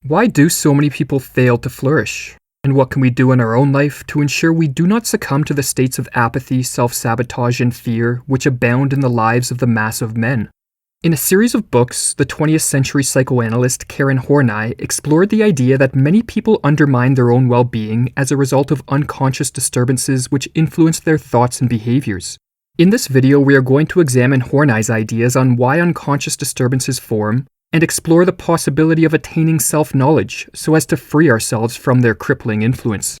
Why do so many people fail to flourish? And what can we do in our own life to ensure we do not succumb to the states of apathy, self-sabotage, and fear which abound in the lives of the mass of men? In a series of books, the 20th century psychoanalyst Karen Horney explored the idea that many people undermine their own well-being as a result of unconscious disturbances which influence their thoughts and behaviors. In this video, we are going to examine Horney's ideas on why unconscious disturbances form, and explore the possibility of attaining self-knowledge so as to free ourselves from their crippling influence.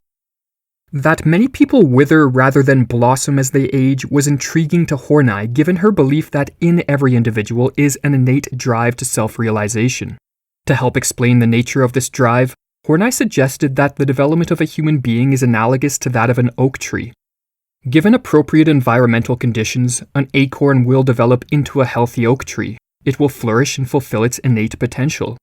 That many people wither rather than blossom as they age was intriguing to Horney, given her belief that in every individual is an innate drive to self-realization. To help explain the nature of this drive, Horney suggested that the development of a human being is analogous to that of an oak tree. Given appropriate environmental conditions, an acorn will develop into a healthy oak tree. It will flourish and fulfill its innate potential.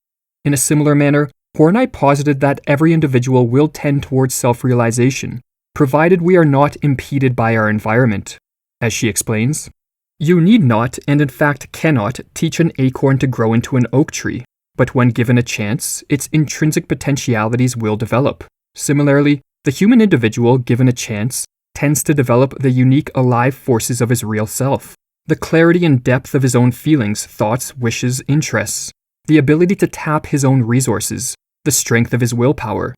In a similar manner, Horney posited that every individual will tend towards self-realization, provided we are not impeded by our environment. As she explains, "You need not, and in fact cannot, teach an acorn to grow into an oak tree, but when given a chance, its intrinsic potentialities will develop. Similarly, the human individual, given a chance, tends to develop the unique alive forces of his real self. The clarity and depth of his own feelings, thoughts, wishes, interests, the ability to tap his own resources, the strength of his willpower.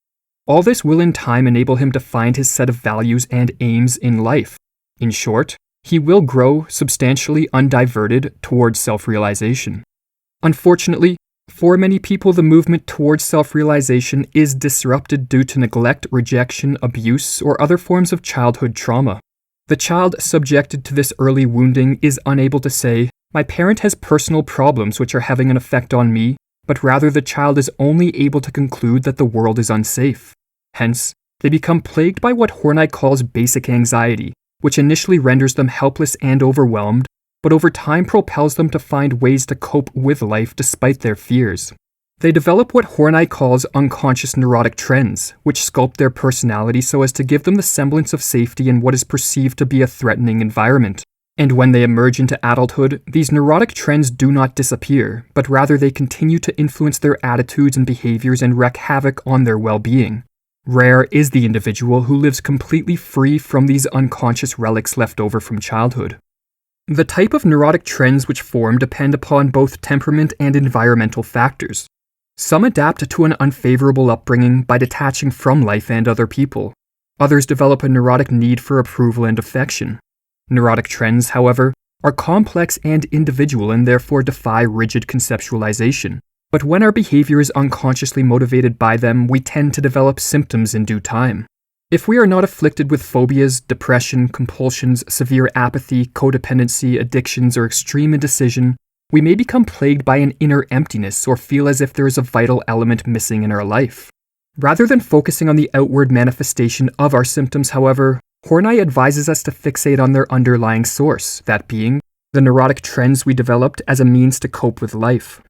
All this will in time enable him to find his set of values and aims in life. In short, he will grow substantially undiverted towards self-realization. Unfortunately, for many people, the movement towards self-realization is disrupted due to neglect, rejection, abuse, or other forms of childhood trauma. The child subjected to this early wounding is unable to say, 'My parent has personal problems which are having an effect on me,' but rather the child is only able to conclude that the world is unsafe. Hence, they become plagued by what Horney calls basic anxiety, which initially renders them helpless and overwhelmed, but over time propels them to find ways to cope with life despite their fears. They develop what Horney calls unconscious neurotic trends, which sculpt their personality so as to give them the semblance of safety in what is perceived to be a threatening environment. And when they emerge into adulthood, these neurotic trends do not disappear, but rather they continue to influence their attitudes and behaviors and wreak havoc on their well-being. Rare is the individual who lives completely free from these unconscious relics left over from childhood. The type of neurotic trends which form depend upon both temperament and environmental factors. Some adapt to an unfavorable upbringing by detaching from life and other people. Others develop a neurotic need for approval and affection. Neurotic trends, however, are complex and individual and therefore defy rigid conceptualization. But when our behavior is unconsciously motivated by them, we tend to develop symptoms in due time. If we are not afflicted with phobias, depression, compulsions, severe apathy, codependency, addictions, or extreme indecision, we may become plagued by an inner emptiness or feel as if there is a vital element missing in our life. Rather than focusing on the outward manifestation of our symptoms, however, Horney advises us to fixate on their underlying source, that being the neurotic trends we developed as a means to cope with life.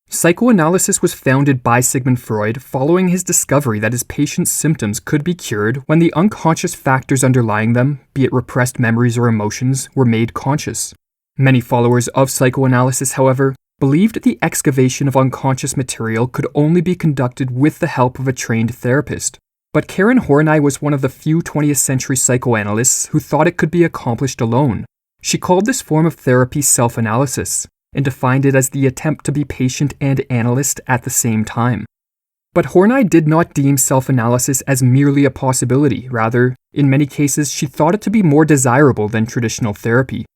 Psychoanalysis was founded by Sigmund Freud following his discovery that his patients' symptoms could be cured when the unconscious factors underlying them, be it repressed memories or emotions, were made conscious. Many followers of psychoanalysis, however, believed the excavation of unconscious material could only be conducted with the help of a trained therapist. But Karen Horney was one of the few 20th century psychoanalysts who thought it could be accomplished alone. She called this form of therapy self-analysis, and defined it as the attempt to be patient and analyst at the same time. But Horney did not deem self-analysis as merely a possibility. Rather, in many cases, she thought it to be more desirable than traditional therapy.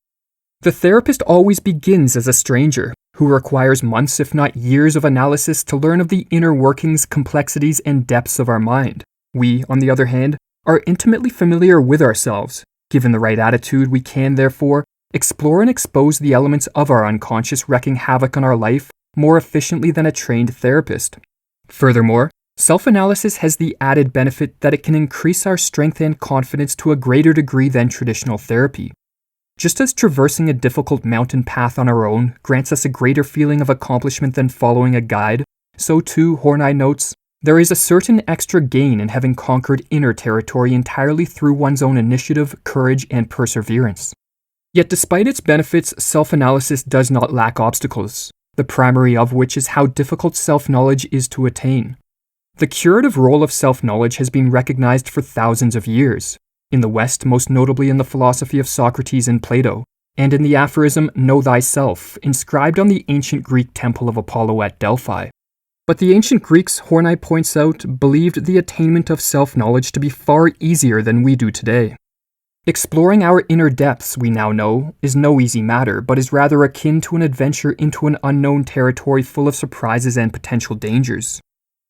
The therapist always begins as a stranger, who requires months if not years of analysis to learn of the inner workings, complexities, and depths of our mind. We, on the other hand, are intimately familiar with ourselves. Given the right attitude, we can, therefore, explore and expose the elements of our unconscious wreaking havoc on our life more efficiently than a trained therapist. Furthermore, self-analysis has the added benefit that it can increase our strength and confidence to a greater degree than traditional therapy. Just as traversing a difficult mountain path on our own grants us a greater feeling of accomplishment than following a guide, so too, Horney notes, there is a certain extra gain in having conquered inner territory entirely through one's own initiative, courage, and perseverance. Yet despite its benefits, self-analysis does not lack obstacles, the primary of which is how difficult self-knowledge is to attain. The curative role of self-knowledge has been recognized for thousands of years, in the West most notably in the philosophy of Socrates and Plato, and in the aphorism "Know thyself," inscribed on the ancient Greek temple of Apollo at Delphi. But the ancient Greeks, Horney points out, believed the attainment of self-knowledge to be far easier than we do today. Exploring our inner depths, we now know, is no easy matter, but is rather akin to an adventure into an unknown territory full of surprises and potential dangers.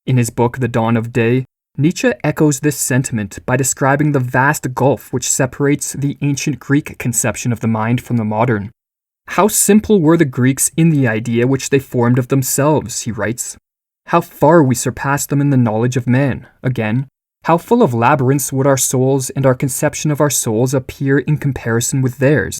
In his book The Dawn of Day, Nietzsche echoes this sentiment by describing the vast gulf which separates the ancient Greek conception of the mind from the modern. How simple were the Greeks in the idea which they formed of themselves, he writes. How far we surpass them in the knowledge of man, again. How full of labyrinths would our souls and our conception of our souls appear in comparison with theirs?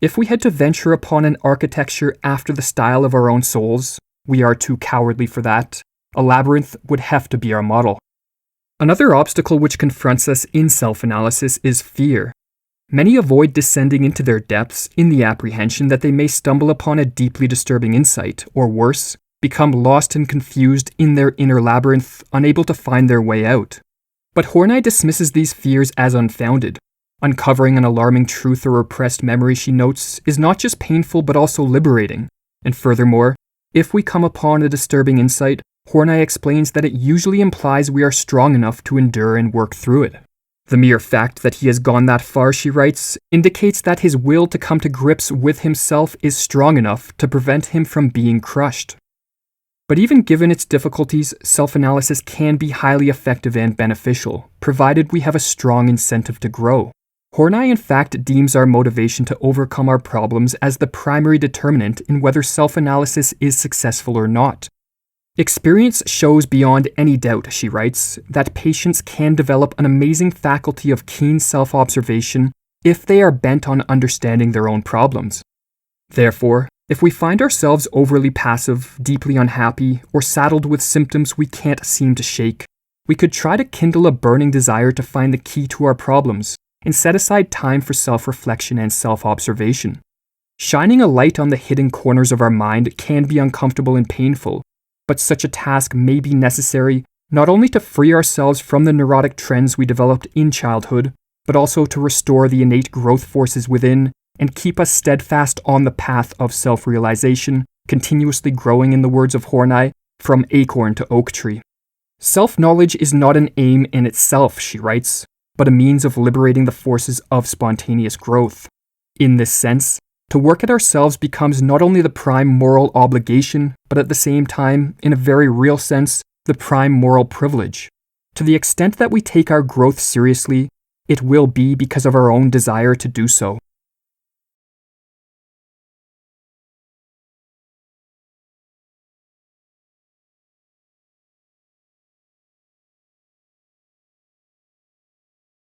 If we had to venture upon an architecture after the style of our own souls, we are too cowardly for that. A labyrinth would have to be our model. Another obstacle which confronts us in self-analysis is fear. Many avoid descending into their depths in the apprehension that they may stumble upon a deeply disturbing insight, or worse, become lost and confused in their inner labyrinth, unable to find their way out. But Horney dismisses these fears as unfounded. Uncovering an alarming truth or repressed memory, she notes, is not just painful but also liberating. And furthermore, if we come upon a disturbing insight, Horney explains that it usually implies we are strong enough to endure and work through it. The mere fact that he has gone that far, she writes, indicates that his will to come to grips with himself is strong enough to prevent him from being crushed. But even given its difficulties, self-analysis can be highly effective and beneficial, provided we have a strong incentive to grow. Horney in fact deems our motivation to overcome our problems as the primary determinant in whether self-analysis is successful or not. Experience shows beyond any doubt, she writes, that patients can develop an amazing faculty of keen self-observation if they are bent on understanding their own problems. Therefore, if we find ourselves overly passive, deeply unhappy, or saddled with symptoms we can't seem to shake, we could try to kindle a burning desire to find the key to our problems and set aside time for self-reflection and self-observation. Shining a light on the hidden corners of our mind can be uncomfortable and painful, but such a task may be necessary not only to free ourselves from the neurotic trends we developed in childhood, but also to restore the innate growth forces within and keep us steadfast on the path of self-realization, continuously growing, in the words of Horney, from acorn to oak tree. Self-knowledge is not an aim in itself, she writes, but a means of liberating the forces of spontaneous growth. In this sense, to work at ourselves becomes not only the prime moral obligation, but at the same time, in a very real sense, the prime moral privilege. To the extent that we take our growth seriously, it will be because of our own desire to do so.